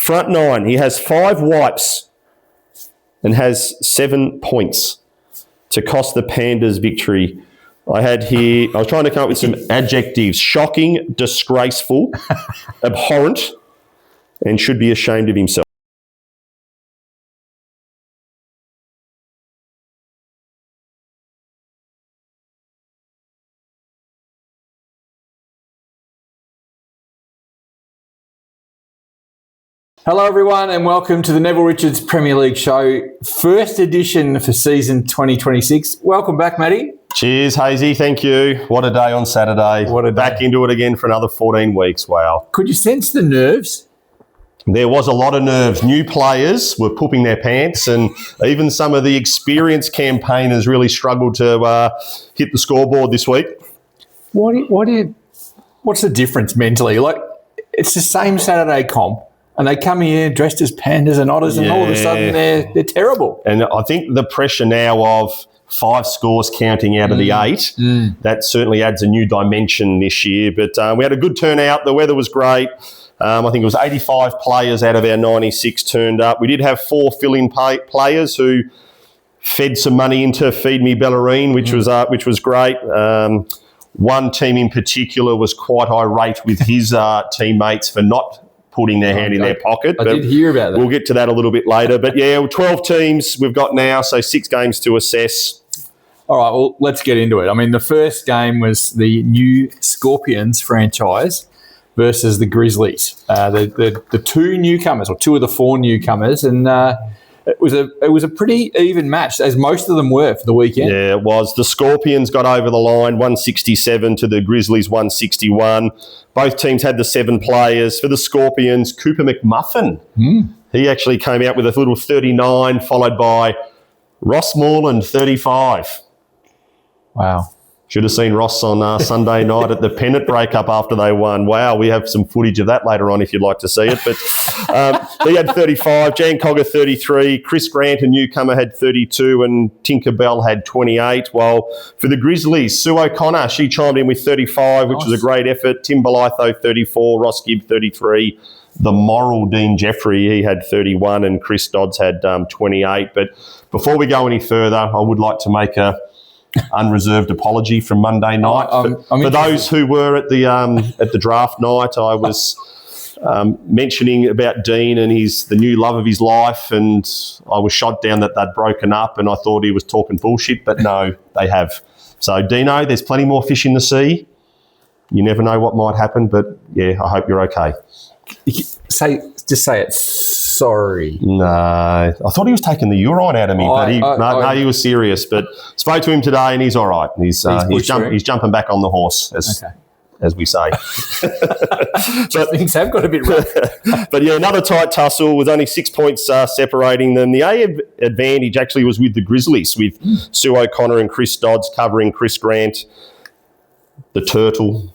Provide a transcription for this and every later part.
Front 9, he has 5 wipes and has 7 points to cost the Pandas victory. I was trying to come up with some adjectives: shocking, disgraceful, abhorrent, and should be ashamed of himself. Hello everyone and welcome to the Neville Richards Premier League Show, first edition for season 2026. Welcome back, Matty. Cheers, Hazy. Thank you. What a day on Saturday. What a day. Back into it again for another 14 weeks. Wow. Could you sense the nerves? There was a lot of nerves. New players were pooping their pants, and even some of the experienced campaigners really struggled to hit the scoreboard this week. What's the difference mentally? Like, it's the same Saturday comp. And they come here dressed as pandas and otters, and all of a sudden they're terrible. And I think the pressure now of 5 scores counting out of the 8, that certainly adds a new dimension this year. But we had a good turnout. The weather was great. I think it was 85 players out of our 96 turned up. We did have 4 fill-in players who fed some money into Feed Me Bellarine, which was great. One team in particular was quite irate with his teammates for not putting their hand in their pocket. I did hear about that. We'll get to that a little bit later. But yeah, 12 teams we've got now, so 6 games to assess. All right, well, let's get into it. I mean, the first game was the new Scorpions franchise versus the Grizzlies. The 2 newcomers, or 2 of the 4 newcomers, and it was a pretty even match, as most of them were for the weekend. Yeah, it was. The Scorpions got over the line, 167 to the Grizzlies, 161. Both teams had the 7 players. For the Scorpions, Cooper McMuffin. He actually came out with a little 39, followed by Ross Moreland, 35. Wow. Should have seen Ross on Sunday night at the pennant breakup after they won. Wow, we have some footage of that later on if you'd like to see it. But he had 35, Jan Cogger 33, Chris Grant, a newcomer, had 32, and Tinker Bell had 28. While for the Grizzlies, Sue O'Connor, she chimed in with 35, which was a great effort. Tim Belitho, 34, Ross Gibb, 33. The moral Dean Jeffrey, he had 31, and Chris Dodds had 28. But before we go any further, I would like to make a unreserved apology from Monday night. For those who were at the draft night, I was mentioning about Dean and the new love of his life, and I was shot down that they'd broken up, and I thought he was talking bullshit, but no, they have. So, Dino, there's plenty more fish in the sea. You never know what might happen, but yeah, I hope you're okay. Just say it. Sorry. No, I thought he was taking the urine out of me, but he was serious. But spoke to him today, and he's all right. He's jumping back on the horse, as we say. But things have got a bit rough. But yeah, another tight tussle with only 6 points separating them. The A advantage actually was with the Grizzlies, with Sue O'Connor and Chris Dodds covering Chris Grant, the Turtle,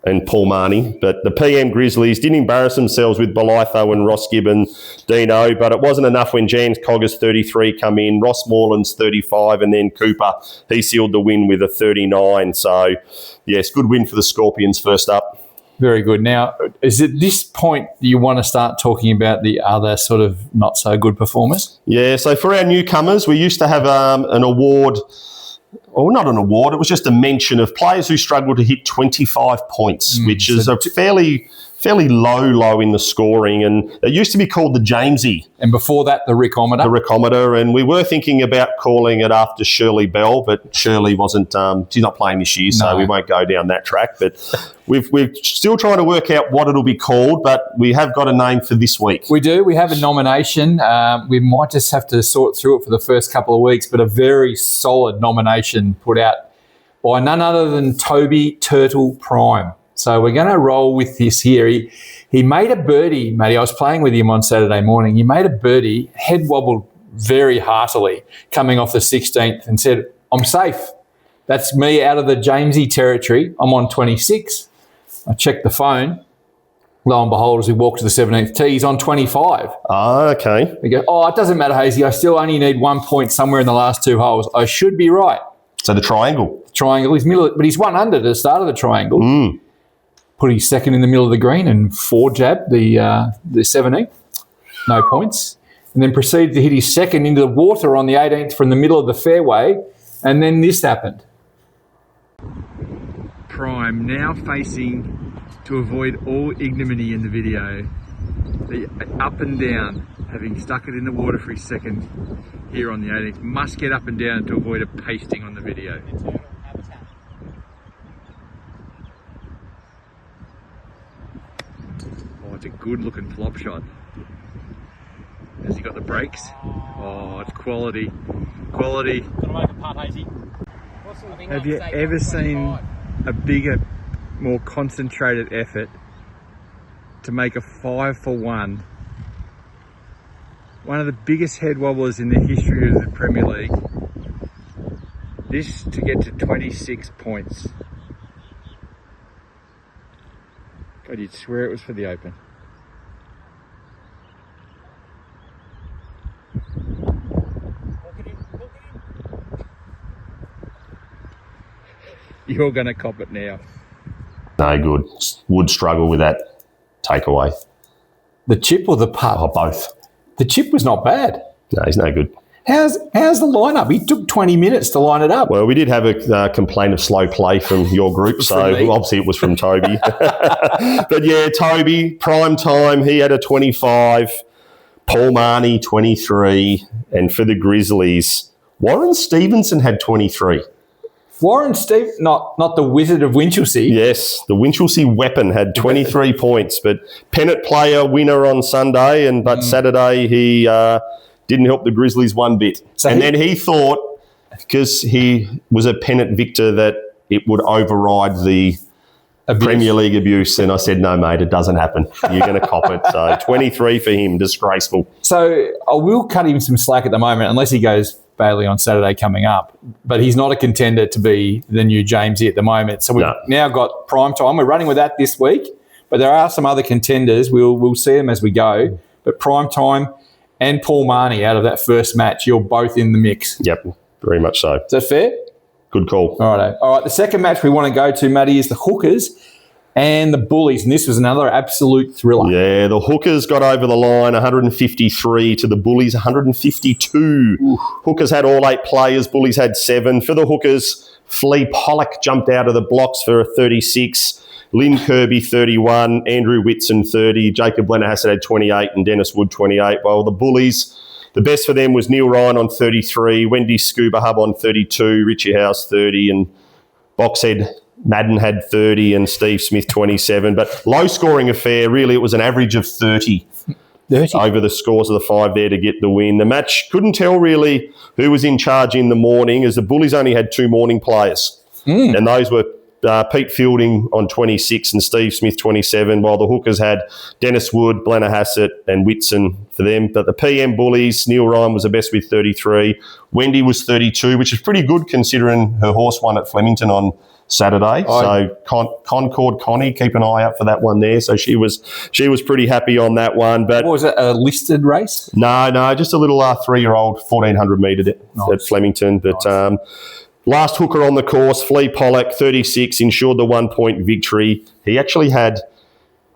and Paul Marnie. But the PM Grizzlies didn't embarrass themselves with Belitho and Ross Gibb and Dino, but it wasn't enough when Jan Cogger's 33 come in, Ross Moreland's 35, and then Cooper, he sealed the win with a 39. So, yes, good win for the Scorpions first up. Very good. Now, is it this point you want to start talking about the other sort of not so good performers? Yeah, so for our newcomers, we used to have an award. Well, not an award, it was just a mention of players who struggled to hit 25 points, which is a fairly low in the scoring, and it used to be called the Jamesy. And before that, the Rickometer. The Rickometer, and we were thinking about calling it after Shirley Bell, but Shirley wasn't, she's not playing this year, so we won't go down that track. But we're still trying to work out what it'll be called, but we have got a name for this week. We do. We have a nomination. We might just have to sort through it for the first couple of weeks, but a very solid nomination put out by none other than Toby Turtle Prime. So we're going to roll with this here. He made a birdie, Matty. I was playing with him on Saturday morning. He made a birdie, head wobbled very heartily coming off the 16th and said, I'm safe. That's me out of the Jamesy territory. I'm on 26. I checked the phone. Lo and behold, as we walk to the 17th tee, he's on 25. Oh, okay. We go, it doesn't matter, Hazy. I still only need 1 point somewhere in the last 2 holes. I should be right. So the triangle. He's middle, but he's 1 under to the start of the triangle. Put his second in the middle of the green and 4 jab the 17th. no points. And then proceeded to hit his second into the water on the 18th from the middle of the fairway. And then this happened. Prime now facing to avoid all ignominy in the video. The up and down, having stuck it in the water for his second here on the 18th, must get up and down to avoid a pasting on the video. Oh, it's a good looking flop shot. Has he got the brakes? Oh, it's quality. Quality. Have you ever seen a bigger, more concentrated effort to make a 5 for 1? One of the biggest head wobblers in the history of the Premier League. This to get to 26 points. God, you'd swear it was for the Open. You're going to cop it now. No good. Would struggle with that takeaway. The chip or the putt? Oh, both. The chip was not bad. No, he's no good. How's the lineup? He took 20 minutes to line it up. Well, we did have a complaint of slow play from your group, so obviously it was from Toby. But yeah, Toby, prime time, he had a 25. Paul Marnie, 23. And for the Grizzlies, Warren Stevenson had 23. Warren Steve, not the Wizard of Winchelsea. Yes, the Winchelsea weapon had 23 points, but pennant player winner on Sunday, but Saturday he didn't help the Grizzlies one bit. So then he thought, because he was a pennant victor, that it would override the Premier League abuse. And I said, no, mate, it doesn't happen. You're going to cop it. So 23 for him, disgraceful. So I will cut him some slack at the moment, unless he goes Bailey on Saturday coming up. But he's not a contender to be the new Jamesy at the moment. So we've now got prime time. We're running with that this week, but there are some other contenders. We'll see them as we go. But prime time and Paul Marnie out of that first match, you're both in the mix. Yep, very much so. Is that fair? Good call. All right. The second match we want to go to, Matty, is the Hookers and the Bullies, and this was another absolute thriller. Yeah, the Hookers got over the line, 153 to the Bullies, 152. Ooh. Hookers had all 8 players, Bullies had 7. For the Hookers, Flea Pollock jumped out of the blocks for a 36. Lynn Kirby, 31. Andrew Whitson, 30. Jacob Blennerhassett had 28 and Dennis Wood, 28. While the Bullies, the best for them was Neil Ryan on 33, Wendy Scuba Hub on 32, Richie House, 30, and Boxhead Madden had 30 and Steve Smith 27. But low-scoring affair, really, it was an average of 30 over the scores of the 5 there to get the win. The match, couldn't tell really who was in charge in the morning, as the Bullies only had 2 morning players. And those were Pete Fielding on 26 and Steve Smith 27, while the Hookers had Dennis Wood, Blennerhassett and Whitson for them. But the PM Bullies, Neil Ryan was the best with 33. Wendy was 32, which is pretty good considering her horse won at Flemington on Saturday. So Concord Connie, keep an eye out for that one there. So she was pretty happy on that one. But what was it, a listed race? No, just a little 3-year-old 1400 metre at Flemington. But last hooker on the course, Flea Pollock, 36, ensured the 1-point victory. He actually had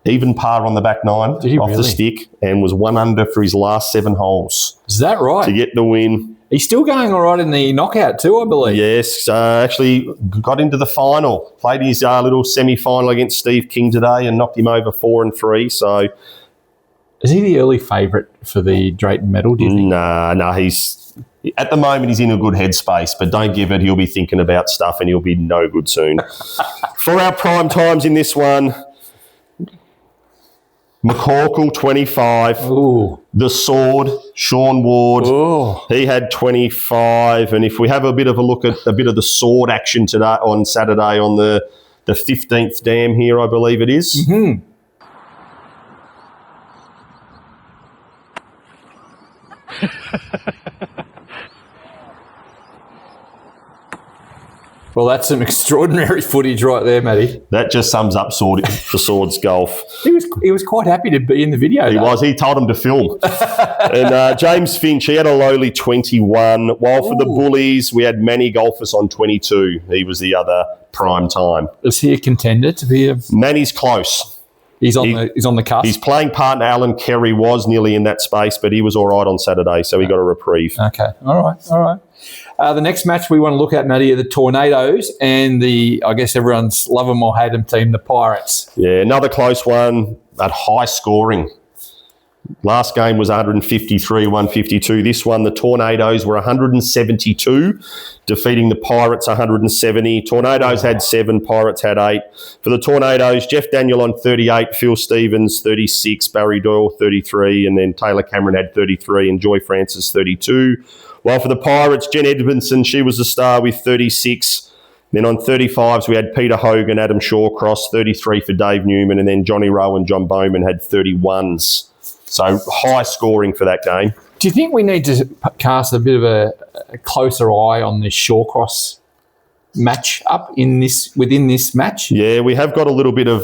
even par on the back 9 off the stick and was 1 under for his last 7 holes. Is that right? To get the win. He's still going all right in the knockout too, I believe. Yes, actually got into the final. Played his little semi-final against Steve King today and knocked him over 4 and 3. So, is he the early favourite for the Drayton Medal, do you think? No, he's... At the moment, he's in a good headspace, but don't give it. He'll be thinking about stuff and he'll be no good soon. For our prime times in this one, McCorkle, 25. Ooh. The Sword, Sean Ward, he had 25. And if we have a bit of a look at a bit of the Sword action today on Saturday on the 15th dam here, I believe it is. Mm-hmm. Well, that's some extraordinary footage right there, Matty. That just sums up the Sword's golf. He was quite happy to be in the video. He was. He told him to film. And James Finch, he had a lowly 21. While for the Bullies, we had Manny Golfus on 22. He was the other prime time. Is he a contender to be a... Manny's close. He's on the cusp. His playing partner, Alan Kerry, was nearly in that space, but he was all right on Saturday, so he got a reprieve. Okay. All right. The next match we want to look at, Matty, are the Tornadoes and I guess everyone's love them or hate them team, the Pirates. Yeah, another close one at high scoring. Last game was 153, 152. This one, the Tornadoes were 172, defeating the Pirates 170. Tornadoes had 7, Pirates had 8. For the Tornadoes, Jeff Daniel on 38, Phil Stevens 36, Barry Doyle 33, and then Taylor Cameron had 33 and Joy Francis 32. While for the Pirates, Jen Edmondson, she was the star with 36. Then on 35s, we had Peter Hogan, Adam Shawcross, 33 for Dave Newman, and then Johnny Rowe and John Bowman had 31s. So high scoring for that game. Do you think we need to cast a bit of a closer eye on this Shawcross match up within this match? Yeah, we have got a little bit of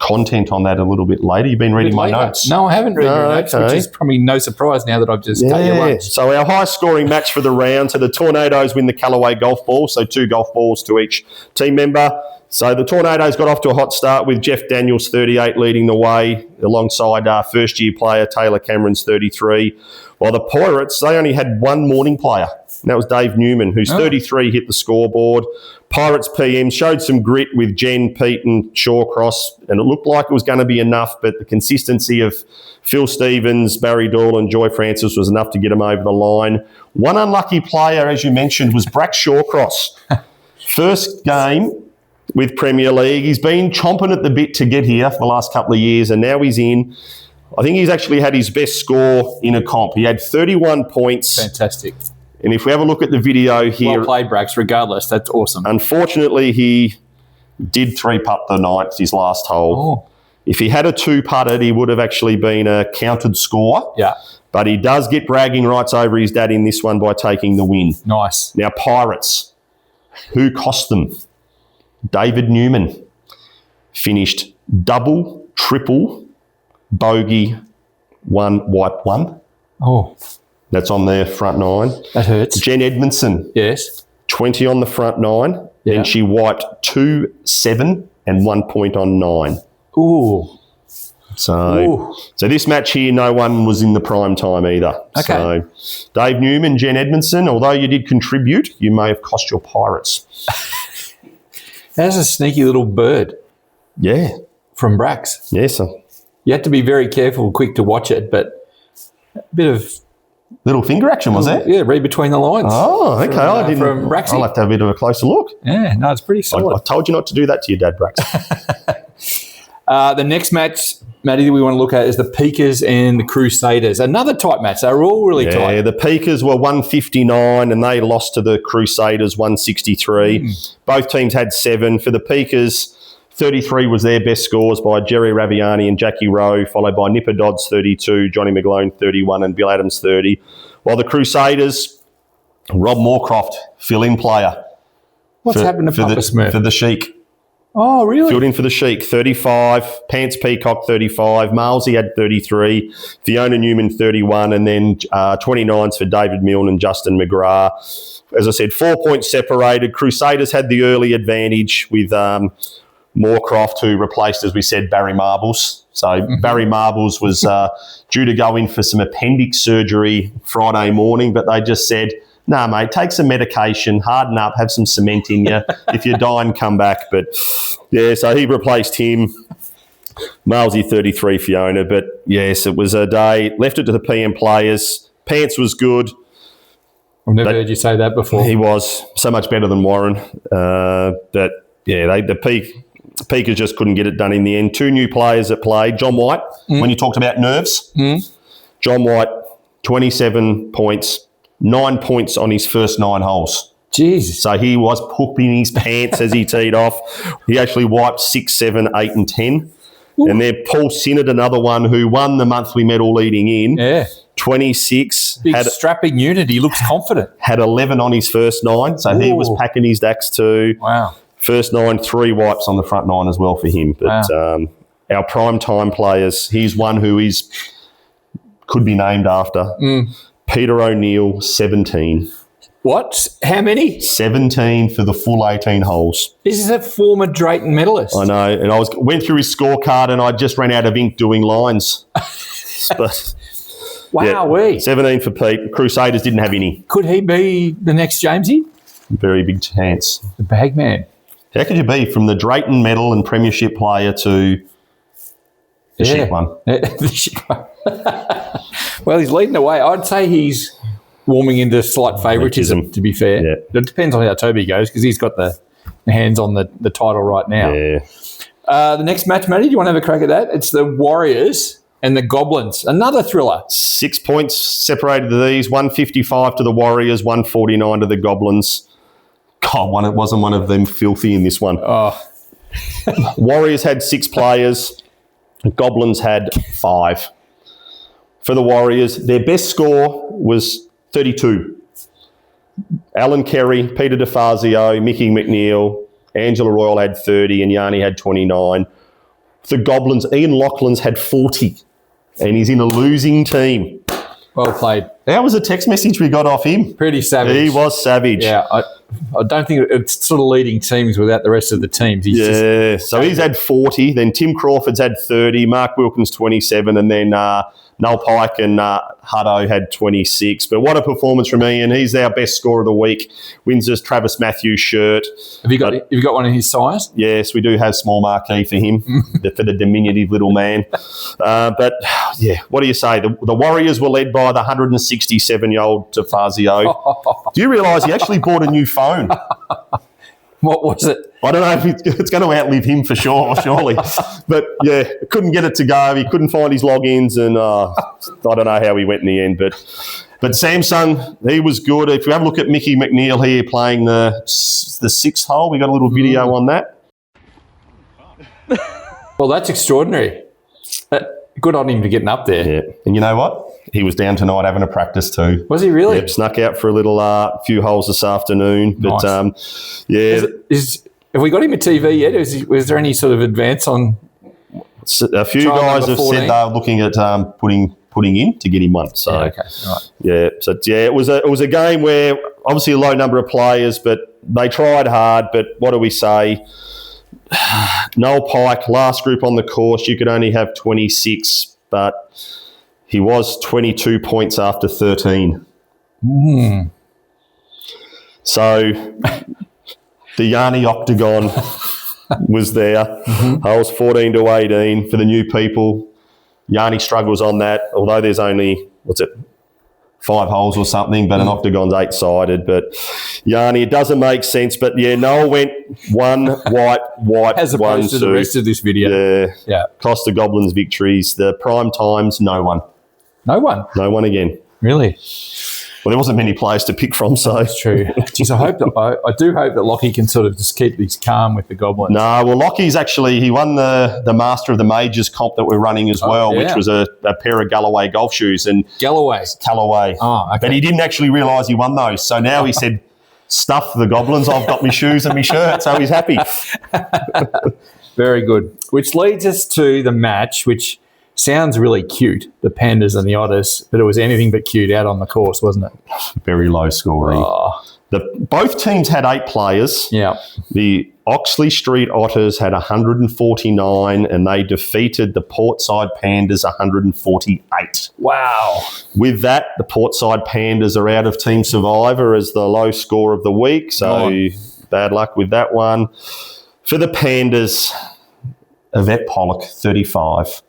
content on that a little bit later. You've been reading my notes. No, I haven't read your notes, which is probably no surprise now that I've just cut your lunch. So our high scoring match for the round. So the Tornadoes win the Callaway golf ball, so 2 golf balls to each team member. So the Tornadoes got off to a hot start with Jeff Daniels, 38, leading the way, alongside first-year player Taylor Cameron's 33. While the Pirates, they only had one morning player, and that was Dave Newman, who's 33, hit the scoreboard. Pirates PM showed some grit with Jen, Pete and Shawcross, and it looked like it was going to be enough, but the consistency of Phil Stevens, Barry Doyle and Joy Francis was enough to get them over the line. One unlucky player, as you mentioned, was Brack Shawcross. First game with Premier League. He's been chomping at the bit to get here for the last couple of years, and now he's in. I think he's actually had his best score in a comp. He had 31 points. Fantastic. And if we have a look at the video here... Well played, Brax, regardless. That's awesome. Unfortunately, he did 3-putt the 9th, his last hole. Oh. If he had a 2-putted, he would have actually been a counted score. Yeah. But he does get bragging rights over his dad in this one by taking the win. Nice. Now, Pirates, who cost them? David Newman finished double, triple, bogey, 1, wipe 1. Oh. That's on their front 9. That hurts. Jen Edmondson. Yes. 20 on the front 9. Yeah. And she wiped 2, 7 and 1 point on 9. Ooh. So this match here, no one was in the prime time either. Okay. So Dave Newman, Jen Edmondson, although you did contribute, you may have cost your Pirates. That's a sneaky little bird. Yeah. From Brax. Yeah, so. You had to be very careful, quick to watch it, but a bit of... Little finger action, was there? Yeah, read between the lines. Oh, okay. I didn't. From Braxy. I'll have to have a bit of a closer look. Yeah, no, it's pretty solid. I told you not to do that to your dad, Brax. The next match, Matty, that we want to look at is the Peakers and the Crusaders. Another tight match. They were all really tight. Yeah, the Peakers were 159 and they lost to the Crusaders 163. Both teams had 7. For the Peakers, 33 was their best scores by Jerry Raviani and Jackie Rowe, followed by Nipper Dodds 32, Johnny McGlone 31 and Bill Adams 30. While the Crusaders, Rob Moorcroft, fill-in player. What's happened to Papa Smurf? For the Sheik. Oh, really? Filled in for the Sheik, 35. Pants Peacock, 35. Malsey had 33. Fiona Newman, 31. And then 29s for David Milne and Justin McGrath. As I said, 4 points separated. Crusaders had the early advantage with Moorcroft, who replaced, as we said, Barry Marbles. So Barry Marbles was due to go in for some appendix surgery Friday morning, but they just said, nah, mate, take some medication, harden up, have some cement in you. If you're dying, come back. But, yeah, so he replaced him. Malsey 33, Fiona. But, yes, it was a day. Left it to the PM players. Pants was good. I've never heard you say that before. He was so much better than Warren. But, yeah, the Peakers just couldn't get it done in the end. 2 new players that played. John White, when you talked about nerves. John White, 27 points. 9 points on his first 9 holes. Jeez. So he was pooping his pants as he teed off. He actually wiped 6, 7, 8 and 10. Ooh. And then Paul Sinnott, another one who won the monthly medal leading in. Yeah. 26. Big strapping unit. He looks confident. Had 11 on his first 9. So he was packing his dacks too. Wow. First 9, 3 wipes on the front 9 as well for him. But our prime time players, he's one who could be named after. Peter O'Neill, 17. What? How many? 17 for the full 18 holes. This is a former Drayton medalist. I know, and I went through his scorecard and I just ran out of ink doing lines. But Wowee. 17 for Pete. Crusaders didn't have any. Could he be the next Jamesy? Very big chance. The bagman. How could you be from the Drayton medal and premiership player to the shit one? The shit one. Well, he's leading the way. I'd say he's warming into slight favouritism, to be fair. Yeah. It depends on how Toby goes because he's got the hands on the title right now. Yeah. The next match, Matty, do you want to have a crack at that? It's the Warriors and the Goblins. Another thriller. 6 points separated these. 155 to the Warriors, 149 to the Goblins. God, it wasn't one of them filthy in this one. Oh. Warriors had 6 players. Goblins had 5. For the Warriors, their best score was 32. Alan Kerry, Peter DeFazio, Mickey McNeil, Angela Royal had 30 and Yanni had 29. For the Goblins, Ian Loughlin's had 40 and he's in a losing team. Well played. That was a text message we got off him. Pretty savage. He was savage. Yeah, I don't think it's sort of leading teams without the rest of the teams. So he's had 40. Then Tim Crawford's had 30. Mark Wilkins 27, and then Noel Pike and Hutto had 26. But what a performance from Ian! He's our best scorer of the week. Wins his Travis Matthews shirt. Have you got one in his size? Yes, we do have small marquee for him, for the diminutive little man. But yeah, what do you say? The Warriors were led by the 167-year-old DeFazio. Do you realise he actually bought a new phone? What was it? I don't know if it's going to outlive him for sure, surely. But yeah, couldn't get it to go. He couldn't find his logins, and I don't know how he went in the end. But Samsung, he was good. If you have a look at Mickey McNeil here playing the 6th hole, we got a little video on that. Well, that's extraordinary. Good on him for getting up there. Yeah, and you know what? He was down tonight having a practice too. Was he really? Yep, snuck out for a little few holes this afternoon. But nice. Yeah. Have we got him a TV yet? Was there any sort of advance on? A few guys have said they're looking at putting in to get him one. So okay, right. Yeah, so it was a game where obviously a low number of players, but they tried hard. But what do we say? Noel Pike, last group on the course, you could only have 26, but he was 22 points after 13. So the Yanni Octagon was there. Holes 14 to 18 for the new people. Yanni struggles on that, although there's only, 5 holes or something, but an octagon's 8-sided. But Yanni, it doesn't make sense. But yeah, Noel went one, white, as opposed to the rest of this video. Yeah. Cost the Goblins victories. The prime times, no one. No one? No one again. Really? Well, there wasn't many players to pick from, so. That's true. Jeez, I do hope that Lockie can sort of just keep these calm with the Goblins. No, well, Lockie's actually, he won the Master of the Majors comp that we're running as well, which was a pair of Galloway golf shoes. And Callaway. Oh, okay. But he didn't actually realise he won those. So now he said, stuff the Goblins, I've got my shoes and my shirt, so he's happy. Very good. Which leads us to the match, which sounds really cute, the Pandas and the Otters, but it was anything but cute out on the course, wasn't it? Very low scoring. Oh. Both teams had 8 players. Yeah. The Oxley Street Otters had 149 and they defeated the Portside Pandas 148. Wow. With that, the Portside Pandas are out of Team Survivor as the low score of the week, so bad luck with that one. For the Pandas, Yvette Pollock, 35.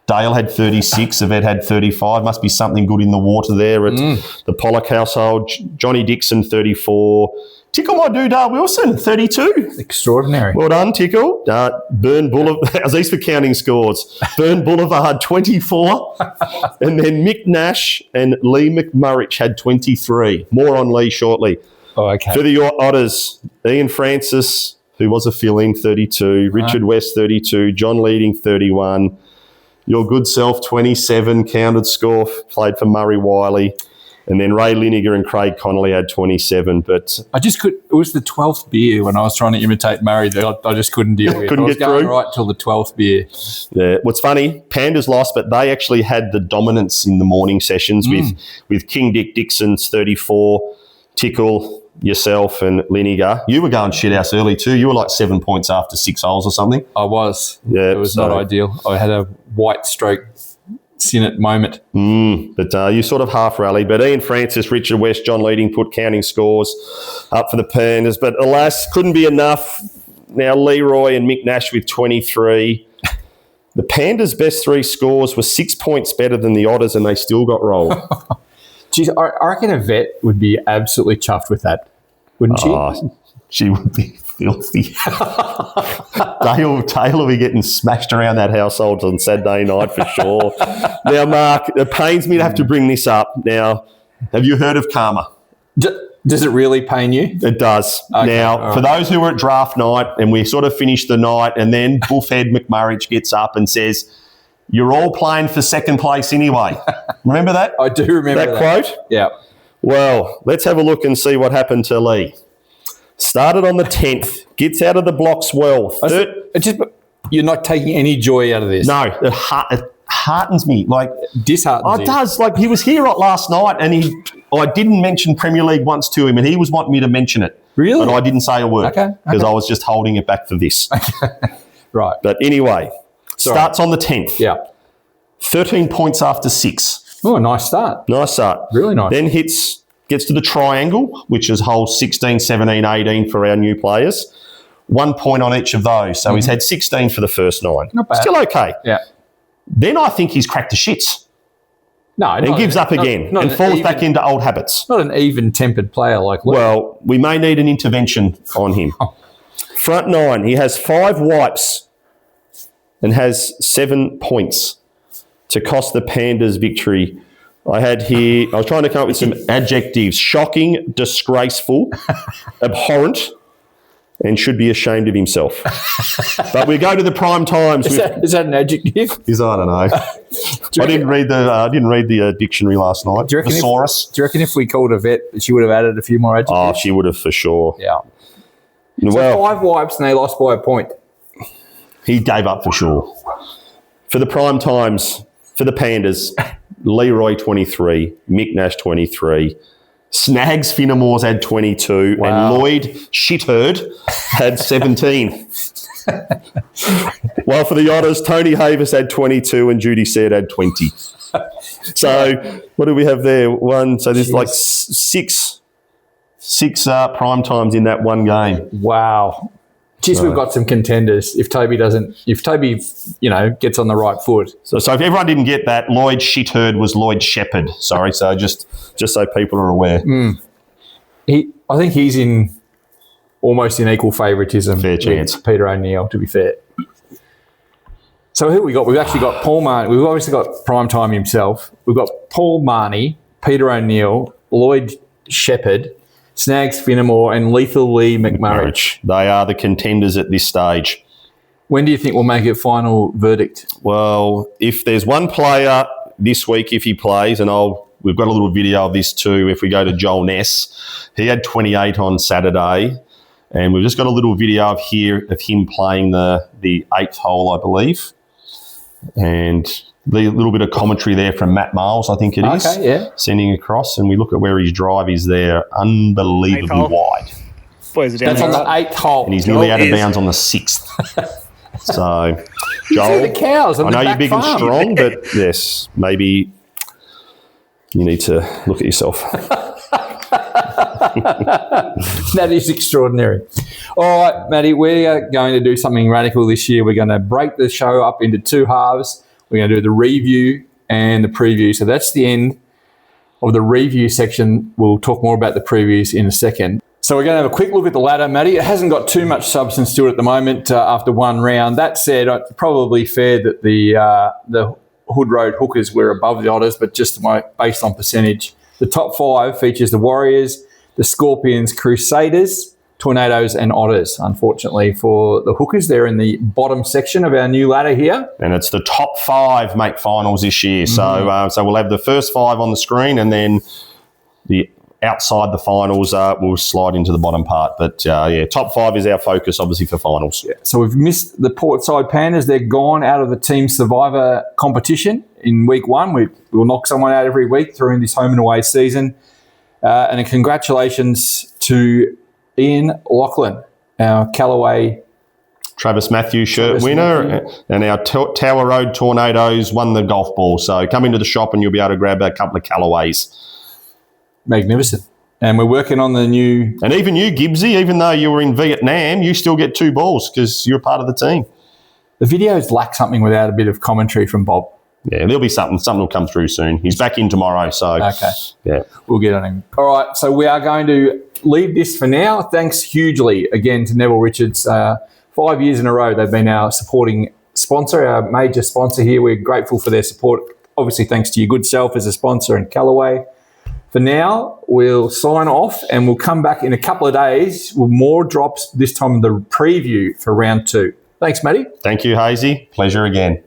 Dale had 36, Yvette had 35. Must be something good in the water there at the Pollock household. Johnny Dixon, 34. Tickle My Doodah Wilson, 32. Extraordinary. Well done, Tickle. Burn Boulevard, how's these for counting scores? Burn Boulevard, 24. And then Mick Nash and Lee McMurrich had 23. More on Lee shortly. Oh, okay. For the Otters, Ian Francis, who was a fill-in, 32. Richard West, 32. John Leading, 31. Your good self, 27, counted score, played for Murray Wiley. And then Ray Linegar and Craig Connolly had 27. But it was the 12th beer when I was trying to imitate Murray that I just couldn't deal with. Couldn't I was get going through. right till the 12th beer. Yeah, what's funny, Pandas lost, but they actually had the dominance in the morning sessions with King Dick Dixon's 34, Tickle, yourself and Liniger. You were going shithouse early too. You were like 7 points after 6 holes or something. I was. Yeah, it was not ideal. I had a white stroke Sinnott moment. But you sort of half rallied. But Ian Francis, Richard West, John Leading put counting scores up for the Pandas. But alas, couldn't be enough. Now Leroy and Mick Nash with 23. The Pandas' best 3 scores were 6 points better than the Otters, and they still got rolled. Geez, I reckon a vet would be absolutely chuffed with that, wouldn't she? Oh, she would be filthy. Dale will be getting smashed around that household on Saturday night for sure. Now, Mark, it pains me to have to bring this up. Now, have you heard of karma? Does it really pain you? It does. Okay, now, for those who were at draft night, and we sort of finished the night, and then Bullhead McMurray gets up and says, "You're all playing for second place anyway." Remember that? I do remember that quote? Yeah. Well, let's have a look and see what happened to Lee. Started on the 10th, gets out of the blocks well. You're not taking any joy out of this. No, it heartens me. Like, disheartens it does. Like, he was here last night, and I didn't mention Premier League once to him, and he was wanting me to mention it. Really? And I didn't say a word because I was just holding it back for this. Right. But anyway, starts on the 10th. Yeah. 13 points after 6. Oh, nice start. Nice start. Really nice. Then gets to the triangle, which is holes 16, 17, 18 for our new players. 1 point on each of those. So he's had 16 for the first 9. Not bad. Still okay. Yeah. Then I think he's cracked the shits. No, and gives up again and falls back into old habits. Not an even-tempered player like Luke. Well, we may need an intervention on him. Front 9, he has 5 wipes and has 7 points to cost the Pandas victory. I was trying to come up with some adjectives: shocking, disgraceful, abhorrent, and should be ashamed of himself. But we go to the prime times. Is that an adjective? I don't know. I didn't read the dictionary last night. Do you reckon if we called a vet, she would have added a few more adjectives? Oh, she would have for sure. Yeah. Well, 5 wipes and they lost by a point. He gave up for sure. For the prime times, for the Pandas, Leroy 23, Mick Nash 23, Snags Finnemore's had 22, and Lloyd Shitherd had 17. While for the Otters, Tony Havis had 22 and Judy Said had 20. So what do we have there? So there's like six prime times in that one game. Wow. Geez, we've got some contenders. If Toby gets on the right foot. So if everyone didn't get that, Lloyd Shitherd was Lloyd Shepherd. Sorry, so just so people are aware. I think he's almost in equal favouritism. Fair chance. With Peter O'Neill, to be fair. So who we got? We've actually got Paul Marnie. We've obviously got Primetime himself. We've got Paul Marnie, Peter O'Neill, Lloyd Shepherd, Snags Finnemore, and Lethal Lee McMurray. They are the contenders at this stage. When do you think we'll make a final verdict? Well, if there's one player this week, if he plays, and we've got a little video of this too, if we go to Joel Ness, he had 28 on Saturday, and we've just got a little video of him playing the 8th hole, I believe, and the little bit of commentary there from Matt Miles, I think it is. Okay, yeah. Sending across, and we look at where his drive is there, unbelievably wide. That's on the 8th hole. And he's nearly out of bounds on the 6th. So, Joel, the cows I know you're big and strong, but yes, maybe you need to look at yourself. That is extraordinary. All right, Matty, we're going to do something radical this year. We're going to break the show up into 2 halves. We're going to do the review and the preview. So that's the end of the review section. We'll talk more about the previews in a second. So we're going to have a quick look at the ladder, Matty. It hasn't got too much substance to it at the moment after one round. That said, it's probably fair that the Hood Road Hookers were above the Otters, but just based on percentage. The top 5 features the Warriors, the Scorpions, Crusaders, Tornadoes and Otters. Unfortunately for the Hookers, they're in the bottom section of our new ladder here. And it's the top 5 make finals this year. Mm-hmm. So we'll have the first 5 on the screen, and then the outside the finals will slide into the bottom part. But top 5 is our focus, obviously, for finals. Yeah. So we've missed the Portside Pandas. They're gone out of the Team Survivor competition in week 1. We'll knock someone out every week during this home and away season. And a congratulations to Ian Lachlan, our Callaway Travis Matthews shirt winner, and our Tower Road Tornadoes won the golf ball. So come into the shop and you'll be able to grab a couple of Callaways. Magnificent. And we're working on the new... And even you, Gibbsy, even though you were in Vietnam, you still get 2 balls because you're part of the team. The videos lack something without a bit of commentary from Bob. Yeah, there'll be something. Something will come through soon. He's back in tomorrow, so... Okay. Yeah. We'll get on him. All right, so we are going to leave this for now. Thanks hugely again to Neville Richards. 5 years in a row, they've been our supporting sponsor, our major sponsor here. We're grateful for their support. Obviously, thanks to your good self as a sponsor and Callaway. For now, we'll sign off and we'll come back in a couple of days with more drops, this time the preview for round 2. Thanks, Matty. Thank you, Hazy. Pleasure again.